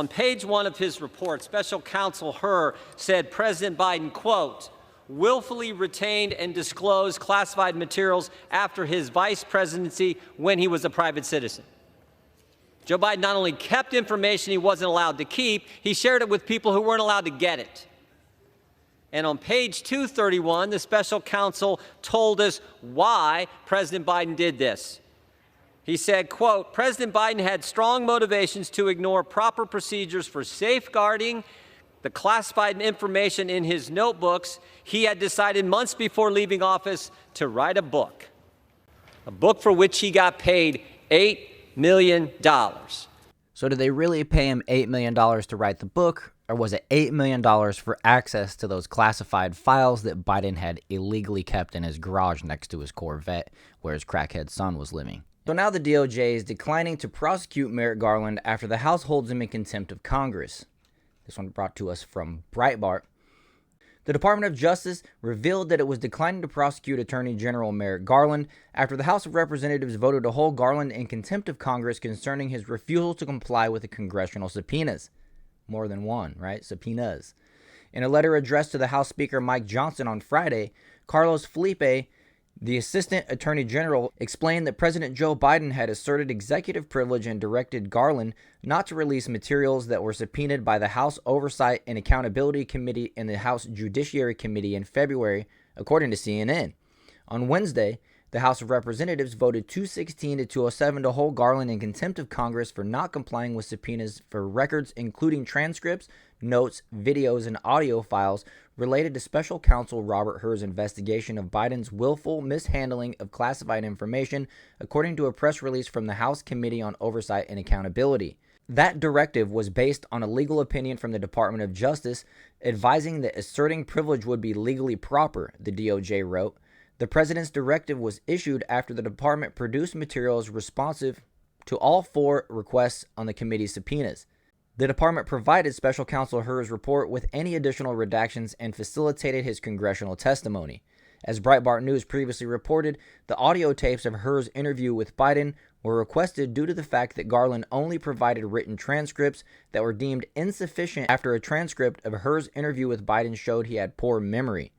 On page 1 of his report, Special Counsel Hur said President Biden, quote, willfully retained and disclosed classified materials after his vice presidency when he was a private citizen. Joe Biden not only kept information he wasn't allowed to keep, he shared it with people who weren't allowed to get it. And on page 231, the special counsel told us why President Biden did this. He said, quote, President Biden had strong motivations to ignore proper procedures for safeguarding the classified information in his notebooks. He had decided months before leaving office to write a book for which he got paid $8 million. So did they really pay him $8 million to write the book, or was it $8 million for access to those classified files that Biden had illegally kept in his garage next to his Corvette where his crackhead son was living? So now the DOJ is declining to prosecute Merrick Garland after the House holds him in contempt of Congress. This one brought to us from Breitbart. The Department of Justice revealed that it was declining to prosecute Attorney General Merritt Garland after the House of Representatives voted to hold Garland in contempt of Congress concerning his refusal to comply with the congressional subpoenas. More than one, right? Subpoenas. In a letter addressed to the House Speaker Mike Johnson on Friday, Carlos Felipe, the Assistant Attorney General, explained that President Joe Biden had asserted executive privilege and directed Garland not to release materials that were subpoenaed by the House Oversight and Accountability Committee and the House Judiciary Committee in February, according to CNN. On Wednesday, the House of Representatives voted 216 to 207 to hold Garland in contempt of Congress for not complying with subpoenas for records including transcripts, notes, videos, and audio files related to Special Counsel Robert Hur's investigation of Biden's willful mishandling of classified information, according to a press release from the House Committee on Oversight and Accountability. That directive was based on a legal opinion from the Department of Justice advising that asserting privilege would be legally proper, the DOJ wrote. The president's directive was issued after the department produced materials responsive to all 4 requests on the committee's subpoenas. The department provided Special Counsel Hur's report with any additional redactions and facilitated his congressional testimony. As Breitbart News previously reported, the audio tapes of Hur's interview with Biden were requested due to the fact that Garland only provided written transcripts that were deemed insufficient after a transcript of Hur's interview with Biden showed he had poor memory.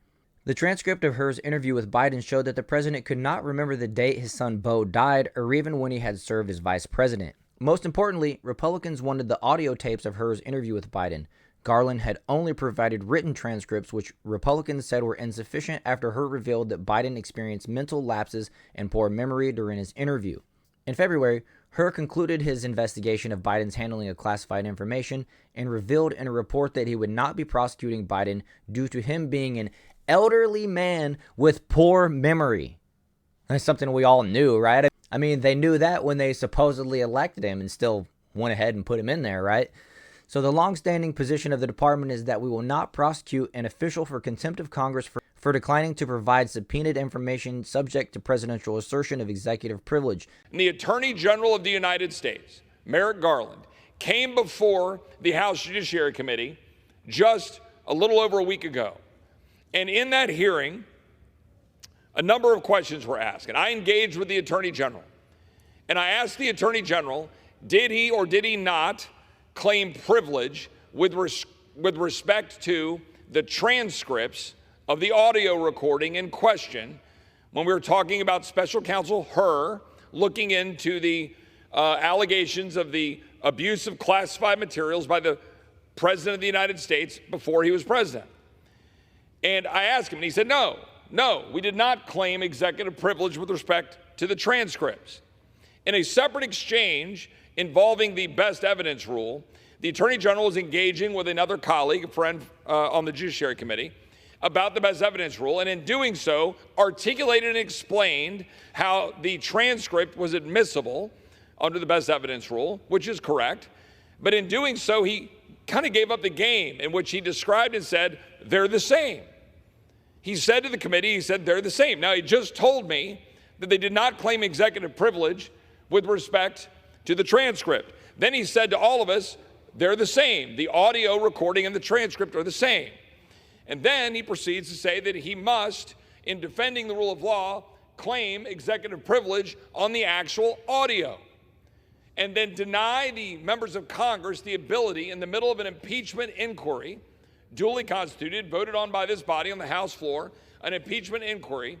The transcript of Hur's interview with Biden showed that the president could not remember the date his son Beau died or even when he had served as vice president. Most importantly, Republicans wanted the audio tapes of Hur's interview with Biden. Garland had only provided written transcripts, which Republicans said were insufficient after Hur revealed that Biden experienced mental lapses and poor memory during his interview. In February, Hur concluded his investigation of Biden's handling of classified information and revealed in a report that he would not be prosecuting Biden due to him being an elderly man with poor memory. That's something we all knew, right? I mean, they knew that when they supposedly elected him and still went ahead and put him in there, right? So the longstanding position of the department is that we will not prosecute an official for contempt of Congress for declining to provide subpoenaed information subject to presidential assertion of executive privilege. And the Attorney General of the United States, Merrick Garland, came before the House Judiciary Committee just a little over a week ago. And in that hearing, a number of questions were asked. And I engaged with the Attorney General. And I asked the Attorney General, did he or did he not claim privilege with respect to the transcripts of the audio recording in question when we were talking about Special Counsel Hur looking into the allegations of the abuse of classified materials by the President of the United States before he was president. And I asked him, and he said, no, we did not claim executive privilege with respect to the transcripts. In a separate exchange involving the best evidence rule, the Attorney General was engaging with another colleague, a friend on the Judiciary Committee, about the best evidence rule, and in doing so, articulated and explained how the transcript was admissible under the best evidence rule, which is correct. But in doing so, he kind of gave up the game in which he described and said, they're the same. He said to the committee, he said, they're the same. Now, he just told me that they did not claim executive privilege with respect to the transcript. Then he said to all of us, they're the same. The audio recording and the transcript are the same. And then he proceeds to say that he must, in defending the rule of law, claim executive privilege on the actual audio. and then deny the members of Congress the ability in the middle of an impeachment inquiry, duly constituted, voted on by this body on the House floor, an impeachment inquiry,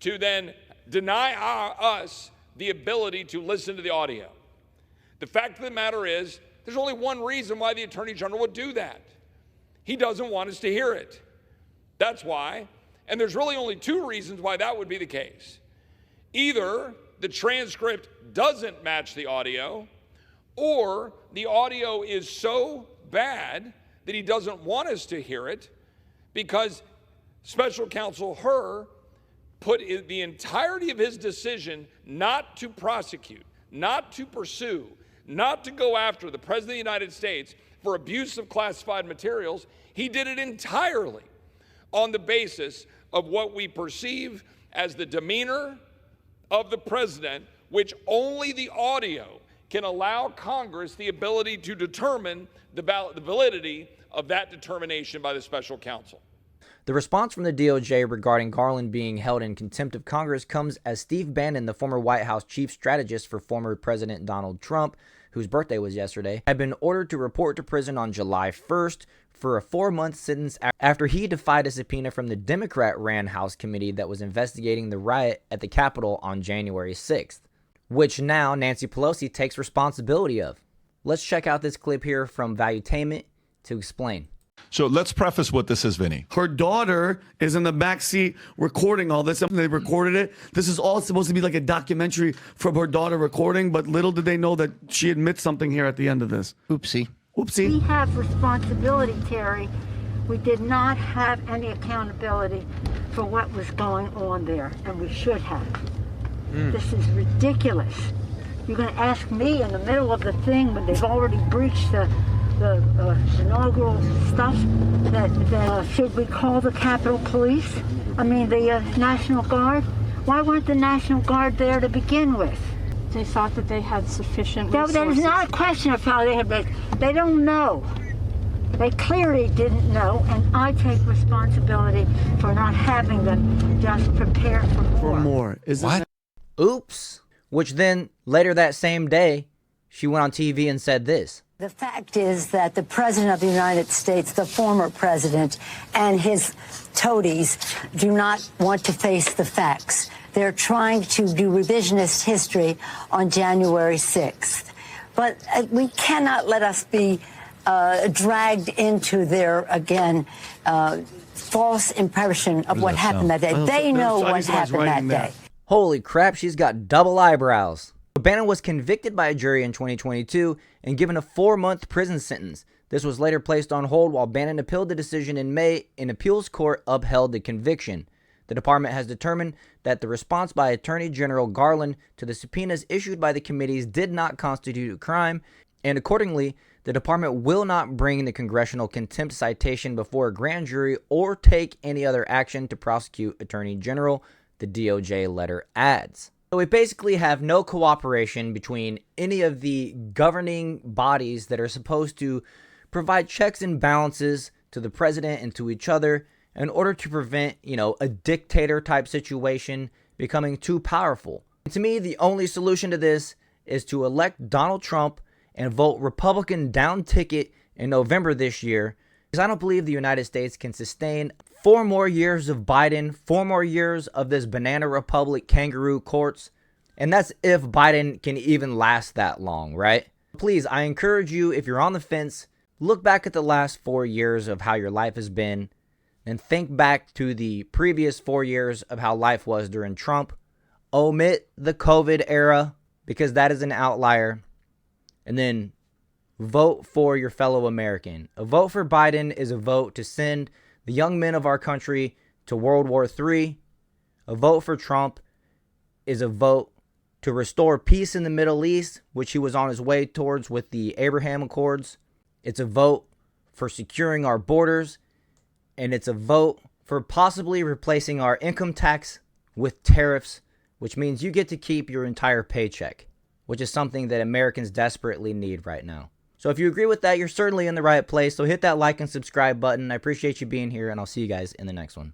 to then deny us the ability to listen to the audio. The fact of the matter is, there's only one reason why the Attorney General would do that. He doesn't want us to hear it. That's why. And there's really only two reasons why that would be the case. Either the transcript doesn't match the audio, or the audio is so bad that he doesn't want us to hear it because Special Counsel Hur put the entirety of his decision not to prosecute, not to pursue, not to go after the President of the United States for abuse of classified materials. He did it entirely on the basis of what we perceive as the demeanor of the president, which only the audio can allow Congress the ability to determine the validity of that determination by the special counsel. The response from the DOJ regarding Garland being held in contempt of Congress comes as Steve Bannon, the former White House chief strategist for former President Donald Trump, whose birthday was yesterday, had been ordered to report to prison on July 1st for a 4-month sentence after he defied a subpoena from the Democrat-ran House committee that was investigating the riot at the Capitol on January 6th, which now Nancy Pelosi takes responsibility of. Let's check out this clip here from Valuetainment to explain. So let's preface what this is, Vinny. Her daughter is in the back seat recording all this. They recorded it. This is all supposed to be like a documentary from her daughter recording, but little did they know that she admits something here at the end of this. Oopsie. Oopsie. We have responsibility, Terry. We did not have any accountability for what was going on there, and we should have. This is ridiculous. You're going to ask me in the middle of the thing when they've already breached the inaugural stuff that should we call the Capitol Police? I mean the National Guard? Why weren't the National Guard there to begin with? They thought that they had sufficient resources. That is not a question of how they had. They don't know. They clearly didn't know, and I take responsibility for not having them just prepare for more. For more. What? Oops. Which then, later that same day, she went on TV and said this. The fact is that the President of the United States, the former president, and his toadies do not want to face the facts. They're trying to do revisionist history on January 6th. But we cannot let us be dragged into their, again, false impression of what happened that day. They know what happened that day. Holy crap, she's got double eyebrows. Bannon was convicted by a jury in 2022 and given a 4-month prison sentence. This was later placed on hold while Bannon appealed the decision in May. An appeals court upheld the conviction. The department has determined that the response by Attorney General Garland to the subpoenas issued by the committees did not constitute a crime, and accordingly, the department will not bring the congressional contempt citation before a grand jury or take any other action to prosecute Attorney General, the DOJ letter adds. So we basically have no cooperation between any of the governing bodies that are supposed to provide checks and balances to the president and to each other in order to prevent, a dictator type situation becoming too powerful. And to me, the only solution to this is to elect Donald Trump and vote Republican down ticket in November this year, because I don't believe the United States can sustain 4 more years of Biden, 4 more years of this banana republic kangaroo courts, and that's if Biden can even last that long, right? Please, I encourage you, if you're on the fence, look back at the last 4 years of how your life has been, and think back to the previous 4 years of how life was during Trump. Omit the COVID era, because that is an outlier, and then vote for your fellow American. A vote for Biden is a vote to send the young men of our country to World War III. A vote for Trump is a vote to restore peace in the Middle East, which he was on his way towards with the Abraham Accords. It's a vote for securing our borders, and it's a vote for possibly replacing our income tax with tariffs, which means you get to keep your entire paycheck, which is something that Americans desperately need right now. So if you agree with that, you're certainly in the right place. So hit that like and subscribe button. I appreciate you being here, and I'll see you guys in the next one.